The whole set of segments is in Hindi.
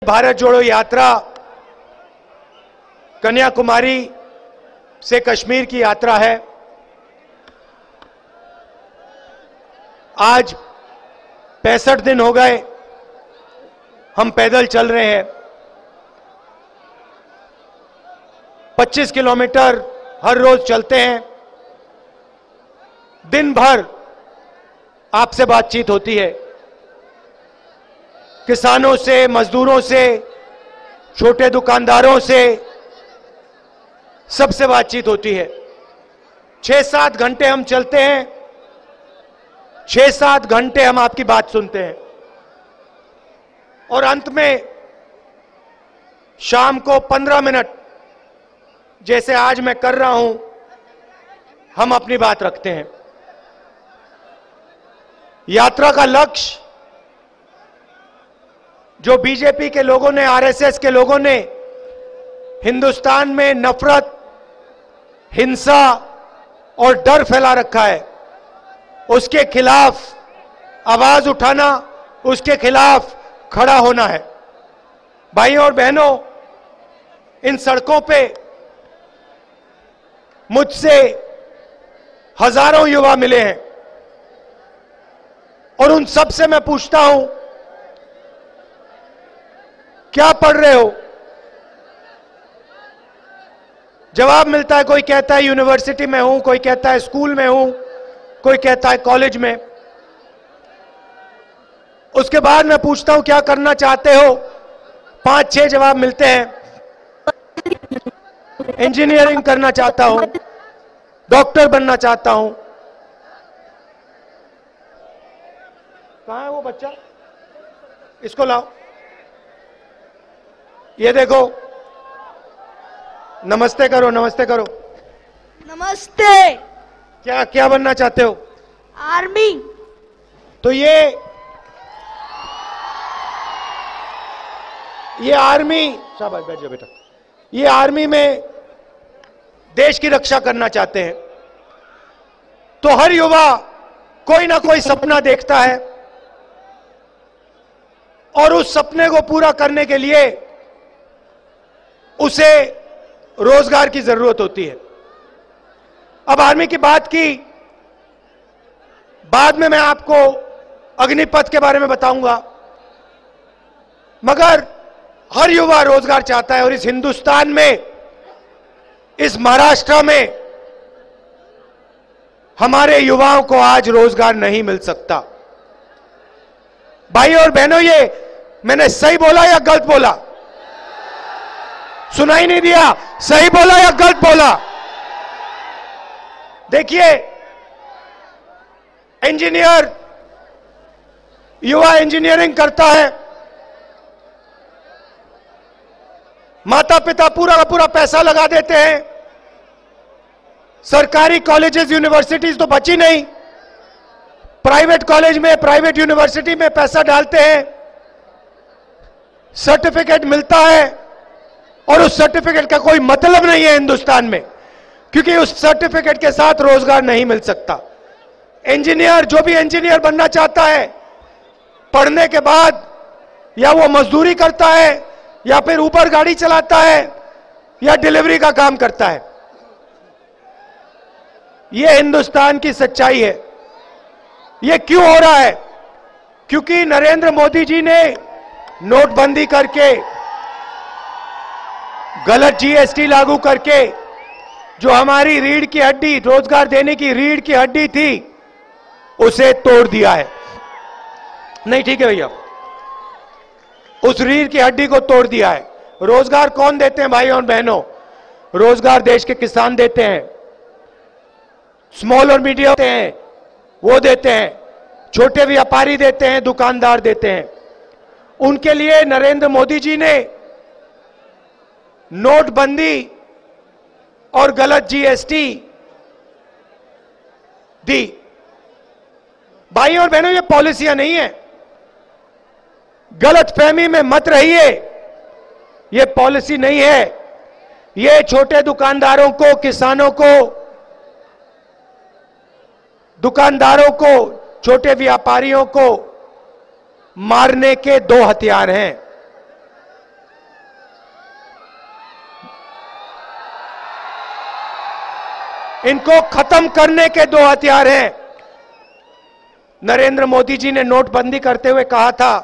भारत जोड़ो यात्रा कन्याकुमारी से कश्मीर की यात्रा है। आज 65 दिन हो गए हम पैदल चल रहे हैं। 25 किलोमीटर हर रोज चलते हैं। दिन भर आपसे बातचीत होती है, किसानों से, मजदूरों से, छोटे दुकानदारों से, सबसे बातचीत होती है। 6-7 घंटे हम चलते हैं, 6-7 घंटे हम आपकी बात सुनते हैं और अंत में शाम को 15 मिनट, जैसे आज मैं कर रहा हूं, हम अपनी बात रखते हैं। यात्रा का लक्ष्य जो बीजेपी के लोगों ने, आरएसएस के लोगों ने हिंदुस्तान में नफरत, हिंसा और डर फैला रखा है, उसके खिलाफ आवाज उठाना, उसके खिलाफ खड़ा होना है। भाइयों और बहनों, इन सड़कों पे मुझसे हजारों युवा मिले हैं और उन सब से मैं पूछता हूं, क्या पढ़ रहे हो? जवाब मिलता है, कोई कहता है यूनिवर्सिटी में हूं, कोई कहता है स्कूल में हूं, कोई कहता है कॉलेज में। उसके बाद मैं पूछता हूं क्या करना चाहते हो? 5-6 जवाब मिलते हैं। इंजीनियरिंग करना चाहता हूं, डॉक्टर बनना चाहता हूं। कहां है वो बच्चा? इसको लाओ। ये देखो, नमस्ते करो, नमस्ते करो। नमस्ते। क्या क्या बनना चाहते हो? आर्मी। तो ये आर्मी, शाबाश, बैठ जाओ बेटा। ये आर्मी में देश की रक्षा करना चाहते हैं। तो हर युवा कोई ना कोई सपना देखता है और उस सपने को पूरा करने के लिए उसे रोजगार की जरूरत होती है। अब आर्मी की बात की, बाद में मैं आपको अग्निपथ के बारे में बताऊंगा, मगर हर युवा रोजगार चाहता है और इस हिंदुस्तान में, इस महाराष्ट्र में हमारे युवाओं को आज रोजगार नहीं मिल सकता। भाइयों और बहनों, ये मैंने सही बोला या गलत बोला? सुनाई नहीं दिया? सही बोला या गलत बोला? देखिए, इंजीनियर, युवा इंजीनियरिंग करता है, माता पिता पूरा का पूरा पैसा लगा देते हैं, सरकारी कॉलेजेस, यूनिवर्सिटीज तो बची नहीं, प्राइवेट कॉलेज में, प्राइवेट यूनिवर्सिटी में पैसा डालते हैं, सर्टिफिकेट मिलता है और उस सर्टिफिकेट का कोई मतलब नहीं है हिंदुस्तान में, क्योंकि उस सर्टिफिकेट के साथ रोजगार नहीं मिल सकता। इंजीनियर, जो भी इंजीनियर बनना चाहता है, पढ़ने के बाद या वो मजदूरी करता है या फिर ऊबर गाड़ी चलाता है या डिलीवरी का काम करता है। यह हिंदुस्तान की सच्चाई है। यह क्यों हो रहा है? क्योंकि नरेंद्र मोदी जी ने नोटबंदी करके, गलत जीएसटी लागू करके, जो हमारी रीढ़ की हड्डी, रोजगार देने की रीढ़ की हड्डी थी, उसे तोड़ दिया है। नहीं, ठीक है भैया, उस रीढ़ की हड्डी को तोड़ दिया है। रोजगार कौन देते हैं भाइयों और बहनों? रोजगार देश के किसान देते हैं, स्मॉल और मीडियम देते हैं, वो देते हैं, छोटे व्यापारी देते हैं, दुकानदार देते हैं। उनके लिए नरेंद्र मोदी जी ने नोटबंदी और गलत जीएसटी दी। भाइयों और बहनों, ये पॉलिसियां नहीं है, गलत फहमी में मत रहिए। ये पॉलिसी नहीं है। ये छोटे दुकानदारों को, किसानों को, दुकानदारों को, छोटे व्यापारियों को मारने के 2 हथियार हैं। इनको खत्म करने के दो हथियार हैं। नरेंद्र मोदी जी ने नोटबंदी करते हुए कहा था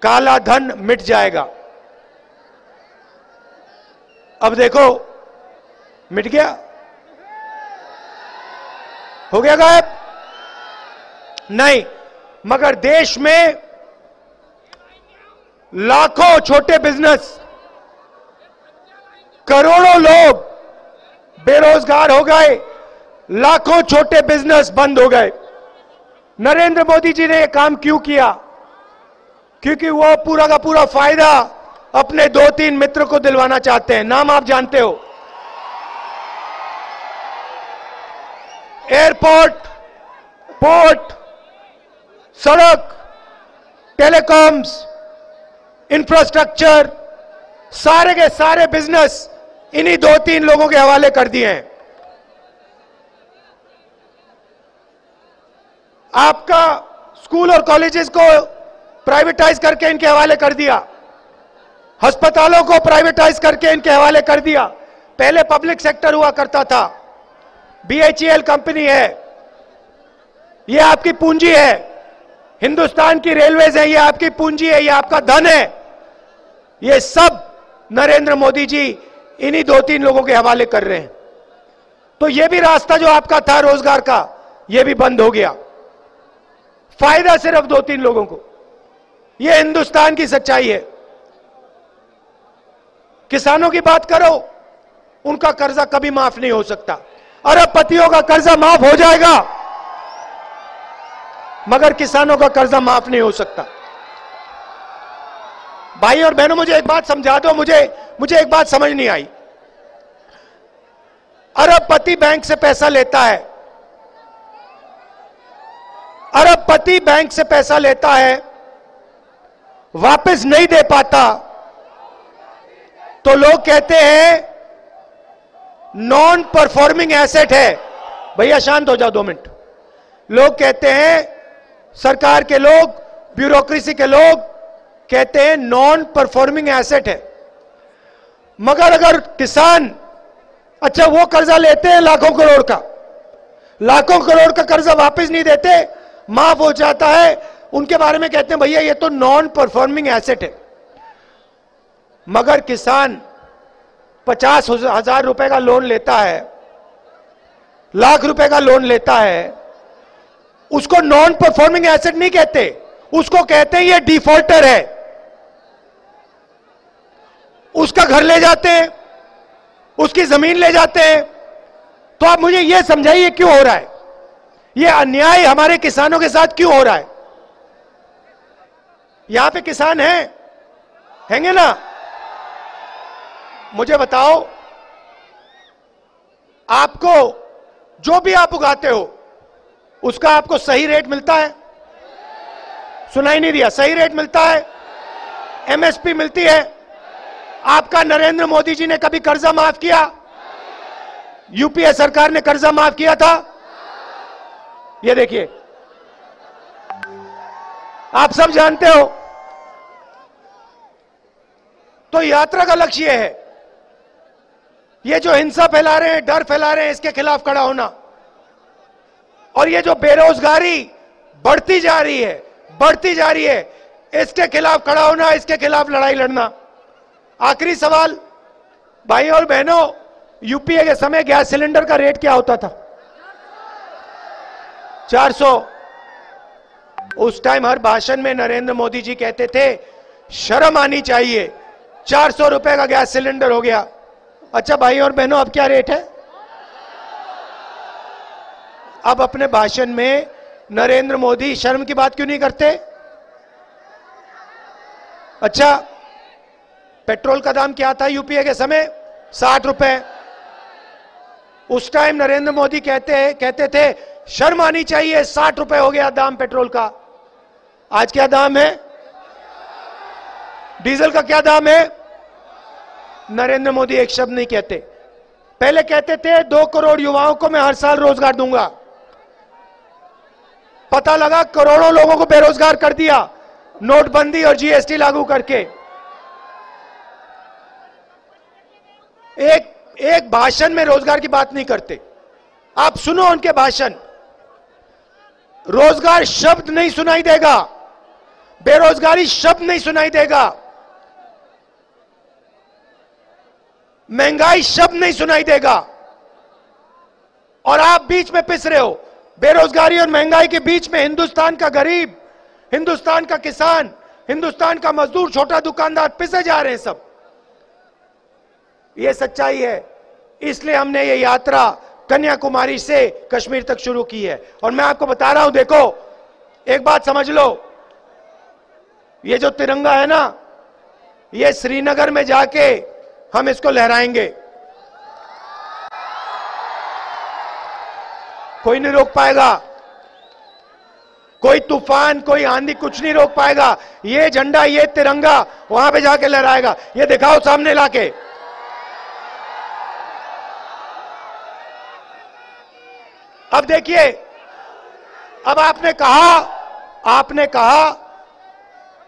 काला धन मिट जाएगा। अब देखो मिट गया, हो गया गायब? नहीं, मगर देश में लाखों छोटे बिजनेस, करोड़ों लोग बेरोजगार हो गए, लाखों छोटे बिजनेस बंद हो गए। नरेंद्र मोदी जी ने यह काम क्यों किया? क्योंकि वो पूरा का पूरा फायदा अपने 2-3 मित्र को दिलवाना चाहते हैं। नाम आप जानते हो, एयरपोर्ट, पोर्ट, सड़क, टेलीकॉम्स, इंफ्रास्ट्रक्चर, सारे के सारे बिजनेस इन्हीं 2-3 लोगों के हवाले कर दिए हैं। आपका स्कूल और कॉलेजेस को प्राइवेटाइज करके इनके हवाले कर दिया, अस्पतालों को प्राइवेटाइज करके इनके हवाले कर दिया। पहले पब्लिक सेक्टर हुआ करता था, BHEL कंपनी है, यह आपकी पूंजी है। हिंदुस्तान की रेलवेज है, यह आपकी पूंजी है, यह आपका धन है। यह सब नरेंद्र मोदी जी इन्हीं 2-3 लोगों के हवाले कर रहे हैं। तो यह भी रास्ता जो आपका था रोजगार का, यह भी बंद हो गया। फायदा सिर्फ 2-3 लोगों को। यह हिंदुस्तान की सच्चाई है। किसानों की बात करो, उनका कर्जा कभी माफ नहीं हो सकता। अरबपतियों का कर्जा माफ हो जाएगा, मगर किसानों का कर्जा माफ नहीं हो सकता। भाई और बहनों, मुझे एक बात समझा दो, मुझे एक बात समझ नहीं आई। अरबपति बैंक से पैसा लेता है, अरबपति बैंक से पैसा लेता है, वापस नहीं दे पाता, तो लोग कहते हैं नॉन परफॉर्मिंग एसेट है। भैया शांत हो जाओ 2 मिनट। लोग कहते हैं, सरकार के लोग, ब्यूरोक्रेसी के लोग कहते हैं नॉन परफॉर्मिंग एसेट है। मगर अगर किसान, अच्छा वो कर्जा लेते हैं लाखों करोड़ का, लाखों करोड़ का कर्जा वापस नहीं देते, माफ हो जाता है, उनके बारे में कहते हैं भैया ये तो नॉन परफॉर्मिंग एसेट है। मगर किसान 50,000 रुपए का लोन लेता है, लाख रुपए का लोन लेता है, उसको नॉन परफॉर्मिंग एसेट नहीं कहते, उसको कहते हैं ये डिफॉल्टर है। उसका घर ले जाते हैं, उसकी जमीन ले जाते हैं। तो आप मुझे यह समझाइए क्यों हो रहा है यह अन्याय, हमारे किसानों के साथ क्यों हो रहा है? यहां पे किसान हैंगे ना? मुझे बताओ, आपको जो भी आप उगाते हो उसका आपको सही रेट मिलता है? सुनाई नहीं दिया? सही रेट मिलता है, MSP मिलती है? आपका नरेंद्र मोदी जी ने कभी कर्जा माफ किया? यूपीए सरकार ने कर्जा माफ किया था? ये देखिए, आप सब जानते हो। तो यात्रा का लक्ष्य यह है, ये जो हिंसा फैला रहे हैं, डर फैला रहे हैं, इसके खिलाफ खड़ा होना। और ये जो बेरोजगारी बढ़ती जा रही है, इसके खिलाफ खड़ा होना, इसके खिलाफ लड़ाई लड़ना। आखिरी सवाल, भाई और बहनों, यूपीए के समय गैस सिलेंडर का रेट क्या होता था? 400। उस टाइम हर भाषण में नरेंद्र मोदी जी कहते थे शर्म आनी चाहिए, 400 रुपए का गैस सिलेंडर हो गया। अच्छा भाई और बहनों, अब क्या रेट है? अब अपने भाषण में नरेंद्र मोदी शर्म की बात क्यों नहीं करते? अच्छा, पेट्रोल का दाम क्या था यूपीए के समय? 60 रुपए। उस टाइम नरेंद्र मोदी कहते थे शर्म आनी चाहिए, 60 रुपए हो गया दाम पेट्रोल का। आज क्या दाम है? डीजल का क्या दाम है? नरेंद्र मोदी एक शब्द नहीं कहते। पहले कहते थे 2 करोड़ युवाओं को मैं हर साल रोजगार दूंगा। पता लगा करोड़ों लोगों को बेरोजगार कर दिया नोटबंदी और GST लागू करके। एक भाषण में रोजगार की बात नहीं करते। आप सुनो उनके भाषण, रोजगार शब्द नहीं सुनाई देगा, बेरोजगारी शब्द नहीं सुनाई देगा, महंगाई शब्द नहीं सुनाई देगा, और आप बीच में पिस रहे हो। बेरोजगारी और महंगाई के बीच में हिंदुस्तान का गरीब, हिंदुस्तान का किसान, हिंदुस्तान का मजदूर, छोटा दुकानदार पिसे जा रहे हैं सब। यह सच्चाई है। इसलिए हमने ये यात्रा कन्याकुमारी से कश्मीर तक शुरू की है। और मैं आपको बता रहा हूं, देखो एक बात समझ लो, ये जो तिरंगा है ना, ये श्रीनगर में जाके हम इसको लहराएंगे, कोई नहीं रोक पाएगा, कोई तूफान, कोई आंधी कुछ नहीं रोक पाएगा। ये झंडा, ये तिरंगा वहां पे जाके लहराएगा। ये दिखाओ सामने लाके। अब देखिए, अब आपने कहा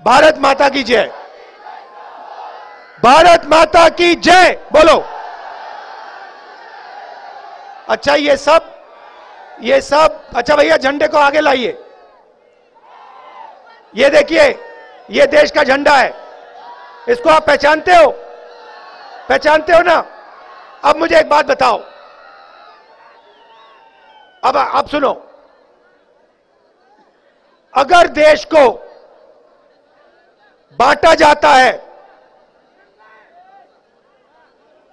भारत माता की जय, भारत माता की जय बोलो। अच्छा ये सब अच्छा भैया झंडे को आगे लाइए। ये देखिए, ये देश का झंडा है, इसको आप पहचानते हो ना? अब मुझे एक बात बताओ, अब आप सुनो, अगर देश को बांटा जाता है,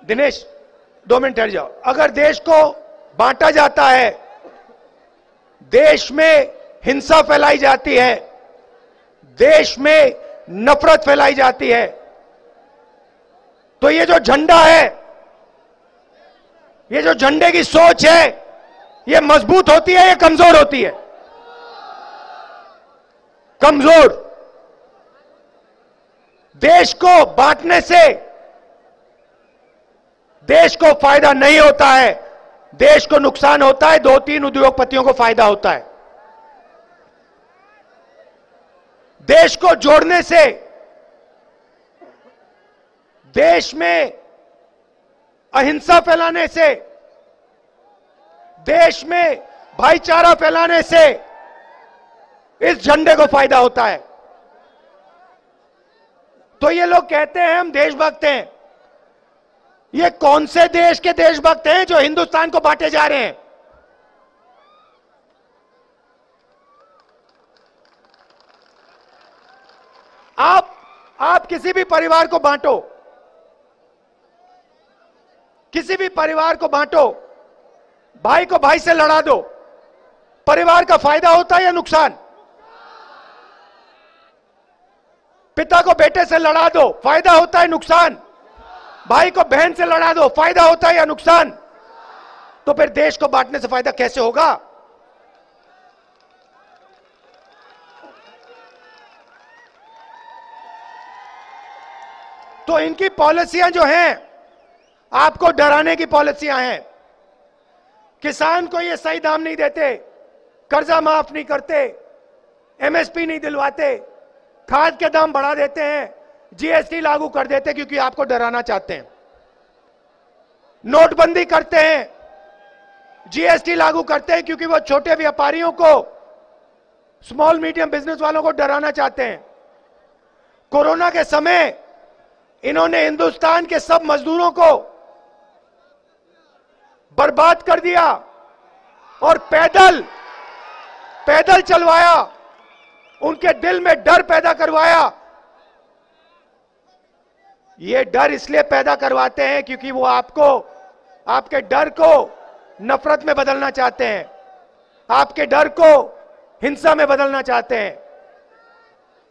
दिनेश 2 मिनट ठहर जाओ, अगर देश को बांटा जाता है, देश में हिंसा फैलाई जाती है, देश में नफरत फैलाई जाती है, तो ये जो झंडा है, ये जो झंडे की सोच है, ये मजबूत होती है या कमजोर होती है? कमजोर। देश को बांटने से देश को फायदा नहीं होता है, देश को नुकसान होता है, 2-3 उद्योगपतियों को फायदा होता है। देश को जोड़ने से देश में अहिंसा फैलाने से, देश में भाईचारा फैलाने से इस झंडे को फायदा होता है। तो ये लोग कहते हैं हम देशभक्त हैं। ये कौन से देश के देशभक्त हैं जो हिंदुस्तान को बांटे जा रहे हैं? आप किसी भी परिवार को बांटो, किसी भी परिवार को बांटो, भाई को भाई से लड़ा दो, परिवार का फायदा होता है या नुकसान? पिता को बेटे से लड़ा दो, फायदा होता है नुकसान? भाई को बहन से लड़ा दो, फायदा होता है या नुकसान? तो फिर देश को बांटने से फायदा कैसे होगा? तो इनकी पॉलिसियां जो हैं, आपको डराने की पॉलिसियां हैं। किसान को ये सही दाम नहीं देते, कर्जा माफ नहीं करते, एमएसपी नहीं दिलवाते, खाद के दाम बढ़ा देते हैं, जीएसटी लागू कर देते हैं क्योंकि आपको डराना चाहते हैं। नोटबंदी करते हैं, जीएसटी लागू करते हैं क्योंकि वो छोटे व्यापारियों को, स्मॉल मीडियम बिजनेस वालों को डराना चाहते हैं। कोरोना के समय इन्होंने हिंदुस्तान के सब मजदूरों को बर्बाद कर दिया और पैदल चलवाया, उनके दिल में डर पैदा करवाया। ये डर इसलिए पैदा करवाते हैं क्योंकि वो आपके डर को नफरत में बदलना चाहते हैं, आपके डर को हिंसा में बदलना चाहते हैं।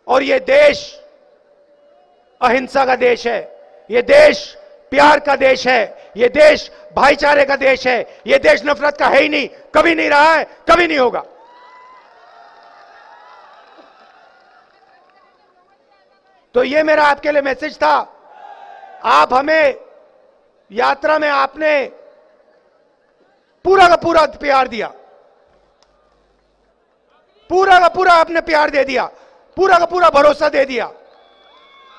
और ये देश अहिंसा का देश है, ये देश प्यार का देश है, ये देश भाईचारे का देश है, ये देश नफरत का है ही नहीं, कभी नहीं रहा है, कभी नहीं होगा। तो ये मेरा आपके लिए मैसेज था। आप हमें यात्रा में आपने पूरा का पूरा प्यार दिया, पूरा का पूरा आपने प्यार दे दिया, पूरा का पूरा भरोसा दे दिया,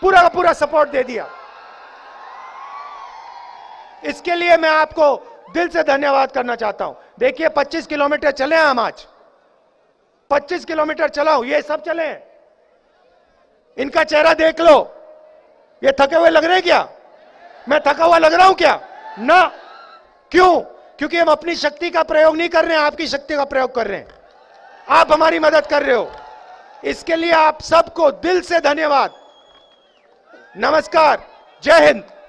पूरा का पूरा सपोर्ट दे दिया। इसके लिए मैं आपको दिल से धन्यवाद करना चाहता हूं। देखिए 25 किलोमीटर चले हैं हम आज, 25 किलोमीटर चला हूं, ये सब चले हैं। इनका चेहरा देख लो, ये थके हुए लग रहे हैं क्या? मैं थका हुआ लग रहा हूं क्या? ना। क्यों? क्योंकि हम अपनी शक्ति का प्रयोग नहीं कर रहे हैं, आपकी शक्ति का प्रयोग कर रहे हैं। आप हमारी मदद कर रहे हो, इसके लिए आप सबको दिल से धन्यवाद। नमस्कार, जय हिंद।